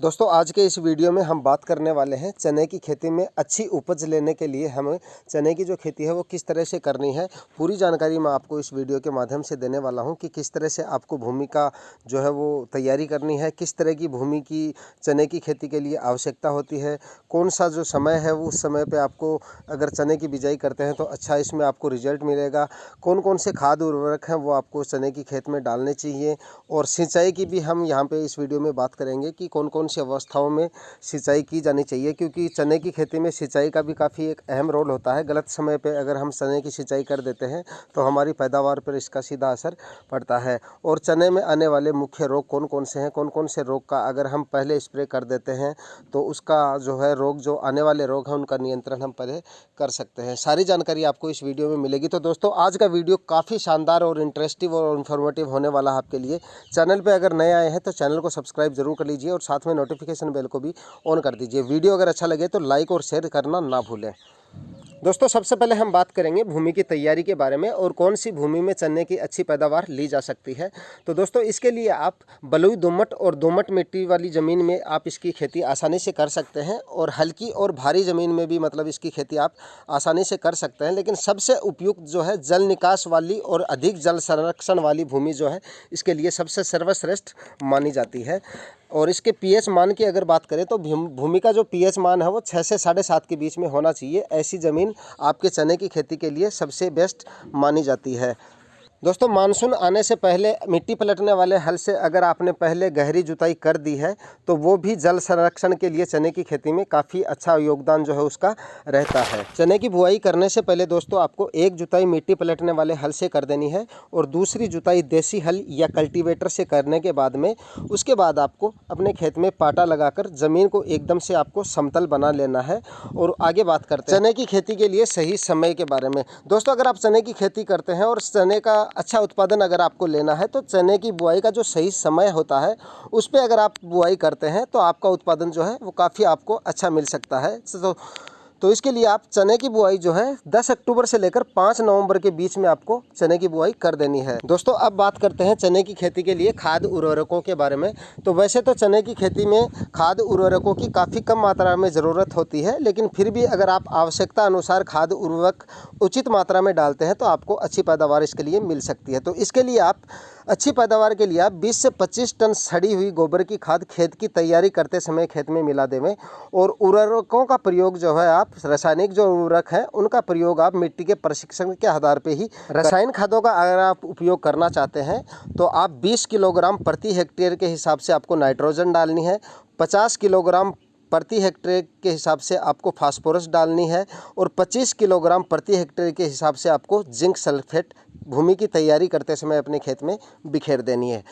दोस्तों आज के इस वीडियो में हम बात करने वाले हैं चने की खेती में अच्छी उपज लेने के लिए हमें चने की जो खेती है वो किस तरह से करनी है। पूरी जानकारी मैं आपको इस वीडियो के माध्यम से देने वाला हूं कि किस तरह से आपको भूमि का जो है वो तैयारी करनी है, किस तरह की भूमि की चने की खेती के लिए आवश्यकता होती है, कौन सा जो समय है वो उस समय पर आपको अगर चने की बिजाई करते हैं तो अच्छा इसमें आपको रिजल्ट मिलेगा, कौन कौन से खाद उर्वरक हैं वो आपको चने की खेत में डालने चाहिए, और सिंचाई की भी हम यहाँ पे इस वीडियो में बात करेंगे कि कौन कौन सी अवस्थाओं में सिंचाई की जानी चाहिए, क्योंकि चने की खेती में सिंचाई का भी काफ़ी एक अहम रोल होता है। गलत समय पे अगर हम चने की सिंचाई कर देते हैं तो हमारी पैदावार पर इसका सीधा असर पड़ता है। और चने में आने वाले मुख्य रोग कौन कौन से हैं, कौन कौन से रोग का अगर हम पहले स्प्रे कर देते हैं तो उसका जो है रोग, जो आने वाले रोग हैं उनका नियंत्रण हम पहले कर सकते हैं। सारी जानकारी आपको इस वीडियो में मिलेगी। तो दोस्तों आज का वीडियो काफ़ी शानदार और इंटरेस्टिंग और इन्फॉर्मेटिव होने वाला है आपके लिए। चैनल पे अगर नए आए हैं तो चैनल को सब्सक्राइब जरूर कर लीजिए और साथ में नोटिफिकेशन बेल को भी ऑन कर दीजिए। वीडियो अगर अच्छा लगे तो लाइक और शेयर करना ना भूलें। दोस्तों सबसे पहले हम बात करेंगे भूमि की तैयारी के बारे में और कौन सी भूमि में चने की अच्छी पैदावार ली जा सकती है। तो दोस्तों इसके लिए आप बलुई दोमट और दोमट मिट्टी वाली ज़मीन में आप इसकी खेती आसानी से कर सकते हैं, और हल्की और भारी ज़मीन में भी मतलब इसकी खेती आप आसानी से कर सकते हैं। लेकिन सबसे उपयुक्त जो है जल निकास वाली और अधिक जल संरक्षण वाली भूमि जो है इसके लिए सबसे सर्वश्रेष्ठ मानी जाती है। और इसके पीएच मान की अगर बात करें तो भूमि का जो पीएच मान है वो 6 से 7.5 के बीच में होना चाहिए। ऐसी ज़मीन आपके चने की खेती के लिए सबसे बेस्ट मानी जाती है। दोस्तों मानसून आने से पहले मिट्टी पलटने वाले हल से अगर आपने पहले गहरी जुताई कर दी है तो वो भी जल संरक्षण के लिए चने की खेती में काफ़ी अच्छा योगदान जो है उसका रहता है। चने की बुआई करने से पहले दोस्तों आपको एक जुताई मिट्टी पलटने वाले हल से कर देनी है और दूसरी जुताई देसी हल या कल्टीवेटर से करने के बाद में उसके बाद आपको अपने खेत में पाटा लगाकर ज़मीन को एकदम से आपको समतल बना लेना है। और आगे बात करते हैं चने की खेती के लिए सही समय के बारे में। दोस्तों अगर आप चने की खेती करते हैं और चने का अच्छा उत्पादन अगर आपको लेना है तो चने की बुआई का जो सही समय होता है उस पे अगर आप बुआई करते हैं तो आपका उत्पादन जो है वो काफ़ी आपको अच्छा मिल सकता है। तो इसके लिए आप चने की बुआई जो है 10 अक्टूबर से लेकर 5 नवंबर के बीच में आपको चने की बुआई कर देनी है। दोस्तों अब बात करते हैं चने की खेती के लिए खाद उर्वरकों के बारे में। तो वैसे तो चने की खेती में खाद उर्वरकों की काफ़ी कम मात्रा में ज़रूरत होती है, लेकिन फिर भी अगर आप आवश्यकता अनुसार खाद उर्वरक उचित मात्रा में डालते हैं तो आपको अच्छी पैदावार इसके लिए मिल सकती है। तो इसके लिए आप अच्छी पैदावार के लिए आप 20 से 25 टन सड़ी हुई गोबर की खाद खेत की तैयारी करते समय खेत में मिला देवें। और उर्वरकों का प्रयोग जो है आप रासायनिक जो उर्वरक हैं उनका प्रयोग आप मिट्टी के परीक्षण के आधार पे ही। रासायनिक खादों का अगर आप उपयोग करना चाहते हैं तो आप 20 किलोग्राम प्रति हेक्टेयर के हिसाब से आपको नाइट्रोजन डालनी है, 50 किलोग्राम प्रति हेक्टेयर के हिसाब से आपको फास्फोरस डालनी है और 25 किलोग्राम प्रति हेक्टेयर के हिसाब से आपको जिंक सल्फेट भूमि की तैयारी करते समय अपने खेत में बिखेर देनी है।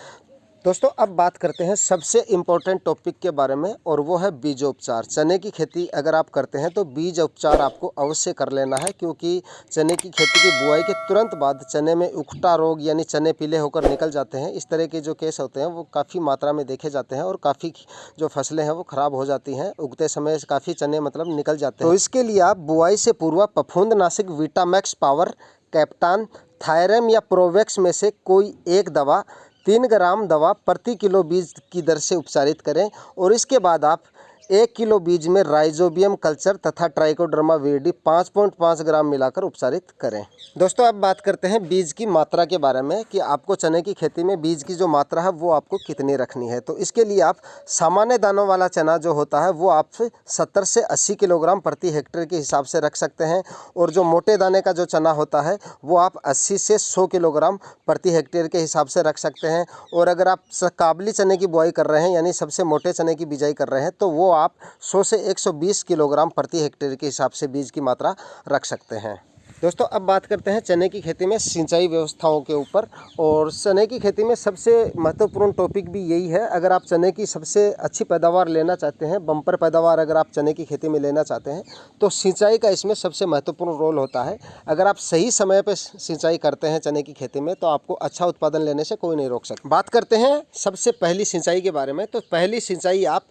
दोस्तों अब बात करते हैं सबसे इम्पोर्टेंट टॉपिक के बारे में, और वो है बीजोपचार। चने की खेती अगर आप करते हैं तो बीज उपचार आपको अवश्य कर लेना है, क्योंकि चने की खेती की बुआई के तुरंत बाद चने में उकटा रोग यानी चने पीले होकर निकल जाते हैं। इस तरह के जो केस होते हैं वो काफ़ी मात्रा में देखे जाते हैं और काफ़ी जो फसलें हैं वो ख़राब हो जाती हैं। उगते समय काफ़ी चने मतलब निकल जाते हैं। तो इसके लिए आप बुआई से पूर्व फफूंदनाशक विटामैक्स पावर, कैप्टान, थायरम या प्रोवेक्स में से कोई एक दवा 3 ग्राम दवा प्रति किलो बीज की दर से उपचारित करें। और इसके बाद आप 1 किलो बीज में राइजोबियम कल्चर तथा ट्राइकोडर्मा विरिडी 5.5 ग्राम मिलाकर उपचारित करें। दोस्तों अब बात करते हैं बीज की मात्रा के बारे में कि आपको चने की खेती में बीज की जो मात्रा है वो आपको कितनी रखनी है। तो इसके लिए आप सामान्य दानों वाला चना जो होता है वो आप 70 से 80 किलोग्राम प्रति हेक्टेयर के हिसाब से रख सकते हैं, और जो मोटे दाने का जो चना होता है वो आप 80 से 100 किलोग्राम प्रति हेक्टेयर के हिसाब से रख सकते हैं। और अगर आप काबली चने की बुआई कर रहे हैं यानी सबसे मोटे चने की बिजाई कर रहे हैं तो वो आप 100 से 120 किलोग्राम प्रति हेक्टेयर के हिसाब से बीज की मात्रा रख सकते हैं। दोस्तों अब बात करते हैं चने की खेती में सिंचाई व्यवस्थाओं के ऊपर। और चने की खेती में सबसे महत्वपूर्ण टॉपिक भी यही है। अगर आप चने की सबसे अच्छी पैदावार लेना चाहते हैं, बम्पर पैदावार अगर आप चने की खेती में लेना चाहते हैं तो सिंचाई का इसमें सबसे महत्वपूर्ण रोल होता है। अगर आप सही समय पर सिंचाई करते हैं चने की खेती में तो आपको अच्छा उत्पादन लेने से कोई नहीं रोक सकता। बात करते हैं सबसे पहली सिंचाई के बारे में। तो पहली सिंचाई आप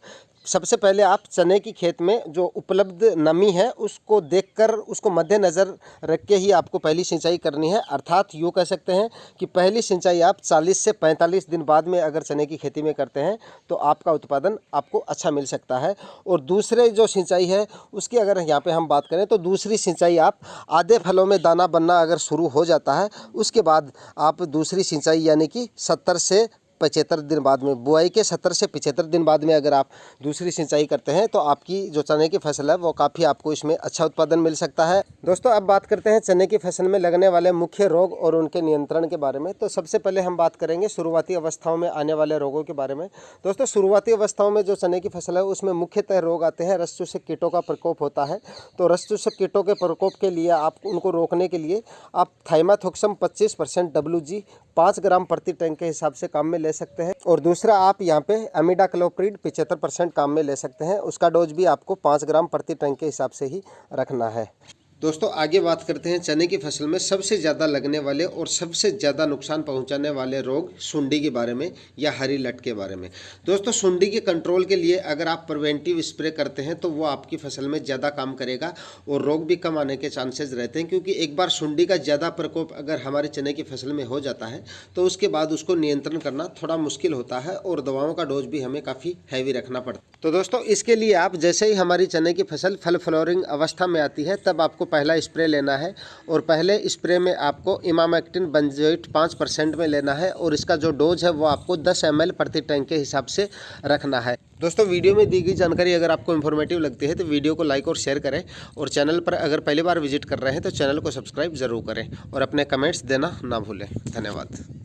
सबसे पहले आप चने की खेत में जो उपलब्ध नमी है उसको देखकर, उसको मद्देनज़र रख के ही आपको पहली सिंचाई करनी है। अर्थात यूँ कह सकते हैं कि पहली सिंचाई आप 40 से 45 दिन बाद में अगर चने की खेती में करते हैं तो आपका उत्पादन आपको अच्छा मिल सकता है। और दूसरे जो सिंचाई है उसकी अगर यहाँ पे हम बात करें तो दूसरी सिंचाई आप आधे फलों में दाना बनना अगर शुरू हो जाता है उसके बाद आप दूसरी सिंचाई यानी कि 70 से 75 दिन बाद में, बुआई के 70 से 75 दिन बाद में अगर आप दूसरी सिंचाई करते हैं तो आपकी जो चने की फसल है वो काफ़ी आपको इसमें अच्छा उत्पादन मिल सकता है। दोस्तों अब बात करते हैं चने की फसल में लगने वाले मुख्य रोग और उनके नियंत्रण के बारे में। तो सबसे पहले हम बात करेंगे शुरुआती अवस्थाओं में आने वाले रोगों के बारे में। दोस्तों शुरुआती अवस्थाओं में जो चने की फसल है उसमें मुख्यतः रोग आते हैं, रस चूसक कीटों का प्रकोप होता है। तो रस चूसक कीटों के प्रकोप के लिए आप उनको रोकने के लिए आप थाइमाथोक्सम 25% WG 5 ग्राम प्रति टैंक के हिसाब से काम में ले सकते हैं। और दूसरा आप यहाँ पे एमिडाक्लोप्रिड 75% काम में ले सकते हैं। उसका डोज भी आपको 5 ग्राम प्रति टैंक के हिसाब से ही रखना है। दोस्तों आगे बात करते हैं चने की फसल में सबसे ज़्यादा लगने वाले और सबसे ज़्यादा नुकसान पहुंचाने वाले रोग सुंडी के बारे में या हरी लट के बारे में। दोस्तों सुंडी के कंट्रोल के लिए अगर आप प्रिवेंटिव स्प्रे करते हैं तो वो आपकी फसल में ज़्यादा काम करेगा और रोग भी कम आने के चांसेस रहते हैं, क्योंकि एक बार सुंडी का ज़्यादा प्रकोप अगर हमारे चने की फसल में हो जाता है तो उसके बाद उसको नियंत्रण करना थोड़ा मुश्किल होता है और दवाओं का डोज भी हमें काफ़ी हैवी रखना पड़ता है। तो दोस्तों इसके लिए आप जैसे ही हमारी चने की फसल फल फ्लोरिंग अवस्था में आती है तब आपको पहला स्प्रे लेना है और पहले स्प्रे में आपको इमामेक्टिन बेंजोएट 5% में लेना है और इसका जो डोज है वो आपको 10 ml प्रति टैंक के हिसाब से रखना है। दोस्तों वीडियो में दी गई जानकारी अगर आपको इन्फॉर्मेटिव लगती है तो वीडियो को लाइक और शेयर करें और चैनल पर अगर पहली बार विजिट कर रहे हैं तो चैनल को सब्सक्राइब ज़रूर करें और अपने कमेंट्स देना ना भूलें। धन्यवाद।